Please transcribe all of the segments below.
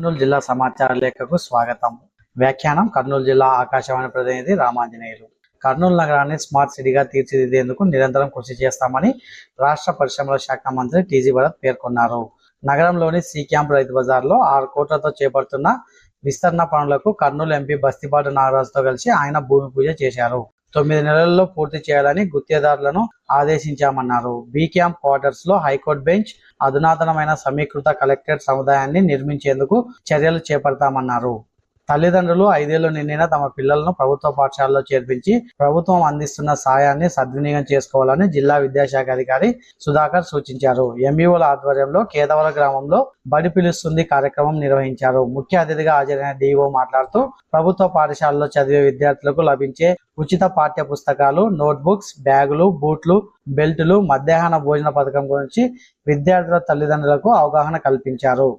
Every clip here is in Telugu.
కర్నూలు జిల్లా సమాచార లేఖకు స్వాగతం. వ్యాఖ్యానం కర్నూలు జిల్లా ఆకాశవాణి ప్రతినిధి రామాంజనేయులు. కర్నూలు నగరాన్ని స్మార్ట్ సిటీగా తీర్చిదిద్దేందుకు నిరంతరం కృషి చేస్తామని రాష్ట్ర పరిశ్రమల శాఖ మంత్రి టీజీ భరత్ పేర్కొన్నారు. నగరంలోని సి క్యాంప్ రైతు బజార్లో 6 కోట్లతో చేపడుతున్న విస్తరణ పనులకు కర్నూలు ఎంపీ బస్తిపాటి నాగరాజుతో కలిసి ఆయన భూమి పూజ చేశారు. 9 నెలల్లో పూర్తి చేయాలని గుత్తేదారులను ఆదేశించామన్నారు. బి క్యాంప్ క్వార్టర్స్ లో హైకోర్టు బెంచ్, అధునాతనమైన సమీకృత కలెక్టరేట్ సముదాయాన్ని నిర్మించేందుకు చర్యలు చేపడతామన్నారు. తల్లిదండ్రులు 5 ఏళ్లు నిండిన తమ పిల్లలను ప్రభుత్వ పాఠశాలలో చేర్పించి ప్రభుత్వం అందిస్తున్న సాయాన్ని సద్వినియోగం చేసుకోవాలని జిల్లా విద్యాశాఖ అధికారి సుధాకర్ సూచించారు. ఎంఈఓల ఆధ్వర్యంలో కేదవల గ్రామంలో బడి పిలుస్తుంది కార్యక్రమం నిర్వహించారు. ముఖ్య అతిథిగా హాజరైన డిఓ మాట్లాడుతూ ప్రభుత్వ పాఠశాలలో చదివే విద్యార్థులకు లభించే ఉచిత పాఠ్య పుస్తకాలు, నోట్బుక్స్, బ్యాగులు, బూట్లు, బెల్టులు, మధ్యాహ్న భోజన పథకం గురించి విద్యార్థుల తల్లిదండ్రులకు అవగాహన కల్పించారు.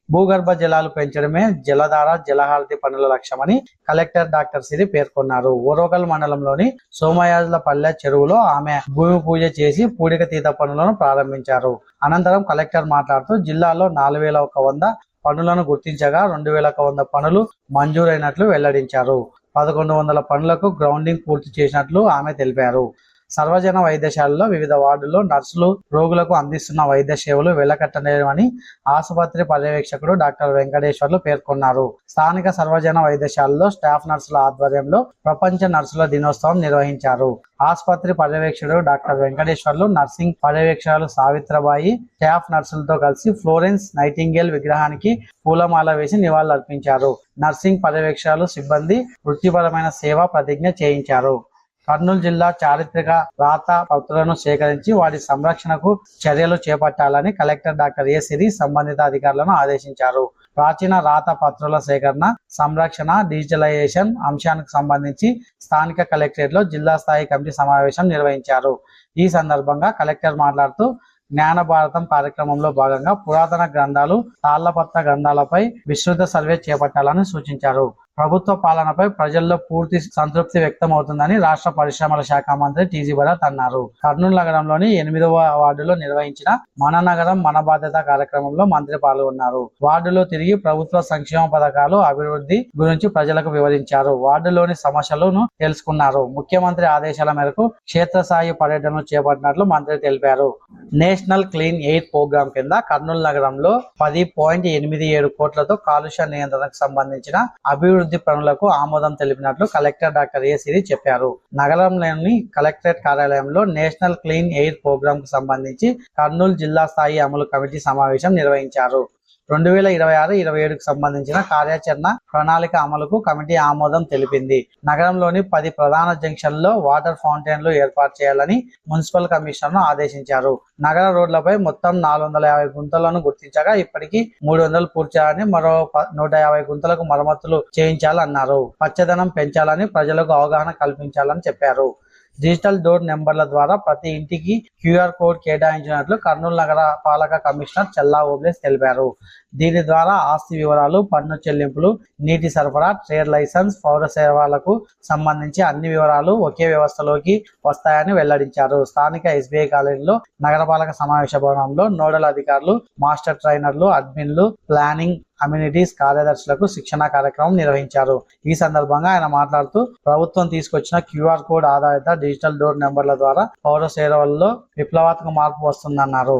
భూగర్భ జలాలు పెంచడమే జలధార జలహారతి పనుల లక్ష్యమని కలెక్టర్ డాక్టర్ సిరి పేర్కొన్నారు. ఓరోగల్ మండలంలోని సోమయాజులపల్లె చెరువులో ఆమె భూమి పూజ చేసి పూడిక తీత పనులను ప్రారంభించారు. అనంతరం కలెక్టర్ మాట్లాడుతూ జిల్లాలో 4100 పనులను గుర్తించగా 2100 పనులు మంజూరైనట్లు వెల్లడించారు. 1100 పనులకు గ్రౌండింగ్ పూర్తి చేసినట్లు ఆమె తెలిపారు. సర్వజన వైద్యశాలలో వివిధ వార్డుల్లో నర్సులు రోగులకు అందిస్తున్న వైద్య సేవలు వెలకట్టలేవని ఆసుపత్రి పర్యవేక్షకుడు డాక్టర్ వెంకటేశ్వర్లు పేర్కొన్నారు. స్థానిక సర్వజన వైద్యశాలలో స్టాఫ్ నర్సుల ఆధ్వర్యంలో ప్రపంచ నర్సుల దినోత్సవం నిర్వహించారు. ఆసుపత్రి పర్యవేక్షకుడు డాక్టర్ వెంకటేశ్వర్లు, నర్సింగ్ పర్యవేక్షకులు సావిత్రబాయి, స్టాఫ్ నర్సులతో కలిసి ఫ్లోరెన్స్ నైటింగేల్ విగ్రహానికి పూలమాల వేసి నివాళులర్పించారు. నర్సింగ్ పర్యవేక్షకులు సిబ్బంది వృత్తిపరమైన సేవా ప్రతిజ్ఞ చేయించారు. కర్నూలు జిల్లా చారిత్రక రాత పత్రులను సేకరించి వాటి సంరక్షణకు చర్యలు చేపట్టాలని కలెక్టర్ డాక్టర్ ఏ సిరి సంబంధిత అధికారులను ఆదేశించారు. ప్రాచీన రాత పత్రుల సేకరణ, సంరక్షణ, డిజిటలైజేషన్ అంశానికి సంబంధించి స్థానిక కలెక్టరేట్ లో జిల్లా స్థాయి కమిటీ సమావేశం నిర్వహించారు. ఈ సందర్భంగా కలెక్టర్ మాట్లాడుతూ జ్ఞాన భారతం కార్యక్రమంలో భాగంగా పురాతన గ్రంథాలు, తాళ్లపత్ర గ్రంథాలపై విస్తృత సర్వే చేపట్టాలని సూచించారు. ప్రభుత్వ పాలనపై ప్రజల్లో పూర్తి సంతృప్తి వ్యక్తం అవుతుందని రాష్ట్ర పరిశ్రమల శాఖ మంత్రి టీజీ భరత్ అన్నారు. కర్నూలు నగరంలోని 8వ వార్డులో నిర్వహించిన మన నగరం మన బాధ్యత కార్యక్రమంలో మంత్రి పాల్గొన్నారు. వార్డులో తిరిగి ప్రభుత్వ సంక్షేమ పథకాలు, అభివృద్ధి గురించి ప్రజలకు వివరించారు. వార్డులోని సమస్యలను తెలుసుకున్నారు. ముఖ్యమంత్రి ఆదేశాల మేరకు క్షేత్రస్థాయి పర్యటనలు చేపట్టినట్లు మంత్రి తెలిపారు. నేషనల్ క్లీన్ ఎయిర్ ప్రోగ్రాం కింద కర్నూలు నగరంలో 10.87 కోట్లతో కాలుష్య నియంత్రణకు సంబంధించిన అభివృద్ధి పనులకు ఆమోదం తెలిపినట్లు కలెక్టర్ డాక్టర్ ఏ సిరి చెప్పారు. నగరంలోని కలెక్టరేట్ కార్యాలయంలో నేషనల్ క్లీన్ ఎయిర్ ప్రోగ్రాం కు సంబంధించి కర్నూలు జిల్లా స్థాయి అమలు కమిటీ సమావేశం నిర్వహించారు. 2026-27కు సంబంధించిన కార్యాచరణ ప్రణాళిక అమలుకు కమిటీ ఆమోదం తెలిపింది. నగరంలోని 10 ప్రధాన జంక్షన్లలో వాటర్ ఫౌంటైన్లు ఏర్పాటు చేయాలని మున్సిపల్ కమిషనర్ను ఆదేశించారు. నగర రోడ్లపై మొత్తం 450 గుంతలను గుర్తించగా ఇప్పటికీ 300 పూర్తి చేయాలని, మరో 150 గుంతలకు మరమ్మతులు చేయించాలన్నారు. పచ్చదనం పెంచాలని, ప్రజలకు అవగాహన కల్పించాలని చెప్పారు. డిజిటల్ డోర్ నెంబర్ల ద్వారా ప్రతి ఇంటికి క్యూఆర్ కోడ్ కేటాయించినట్లు కర్నూలు నగర పాలక కమిషనర్ చల్లా ఓబ్లేస్ తెలిపారు. దీని ద్వారా ఆస్తి వివరాలు, పన్ను చెల్లింపులు, నీటి సరఫరా, ట్రేడ్ లైసెన్స్, పౌర సేవలకు సంబంధించి అన్ని వివరాలు ఒకే వ్యవస్థలోకి వస్తాయని వెల్లడించారు. స్థానిక ఎస్బీఐ కాలేజీలో నగరపాలక సమావేశ భవనంలో నోడల్ అధికారులు, మాస్టర్ ట్రైనర్లు, అడ్మిన్లు, ప్లానింగ్ అమ్యూనిటీస్ కార్యదర్శులకు శిక్షణ కార్యక్రమం నిర్వహించారు. ఈ సందర్భంగా ఆయన మాట్లాడుతూ ప్రభుత్వం తీసుకొచ్చిన క్యూఆర్ కోడ్ ఆధారిత డిజిటల్ డోర్ నెంబర్ల ద్వారా పౌర సేవల్లో విప్లవాత్మక మార్పు వస్తుందన్నారు.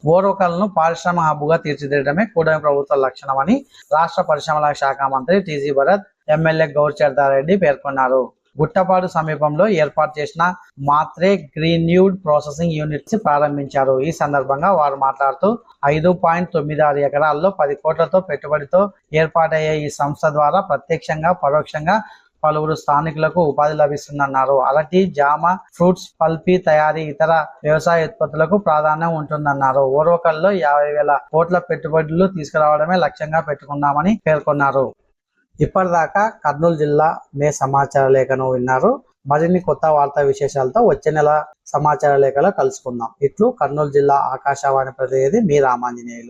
ఓరోకల్ను పారిశ్రామ హబ్బుగా తీర్చిదిద్దడమే కూటమి ప్రభుత్వ లక్షణమని రాష్ట్ర పరిశ్రమల శాఖ మంత్రి టీజీ భరత్, ఎమ్మెల్యే గౌర్చర్దారెడ్డి పేర్కొన్నారు. గుట్టపాడు సమీపంలో ఏర్పాటు చేసిన మాత్రే గ్రీన్వుడ్ ప్రాసెసింగ్ యూనిట్స్ ప్రారంభించారు. ఈ సందర్భంగా వారు మాట్లాడుతూ 5.96 ఎకరాల్లో 10 కోట్లతో పెట్టుబడితో ఏర్పాటయ్యే ఈ సంస్థ ద్వారా ప్రత్యక్షంగా పరోక్షంగా పలువురు స్థానికులకు ఉపాధి లభిస్తుందన్నారు. అరటి, జామ, ఫ్రూట్స్, పల్పీ తయారీ, ఇతర వ్యవసాయ ఉత్పత్తులకు ప్రాధాన్యం ఉంటుందన్నారు. ఓర్వకల్లో 50,000 కోట్ల పెట్టుబడులు తీసుకురావడమే లక్ష్యంగా పెట్టుకున్నామని పేర్కొన్నారు. ఇప్పటిదాకా కర్నూలు జిల్లా మే సమాచార లేఖను విన్నారు. మరిన్ని కొత్త వార్తా విశేషాలతో వచ్చే నెల సమాచార లేఖలో కలుసుకుందాం. ఇట్లు కర్నూలు జిల్లా ఆకాశవాణి ప్రతినిధి మీ రామాంజనేయులు.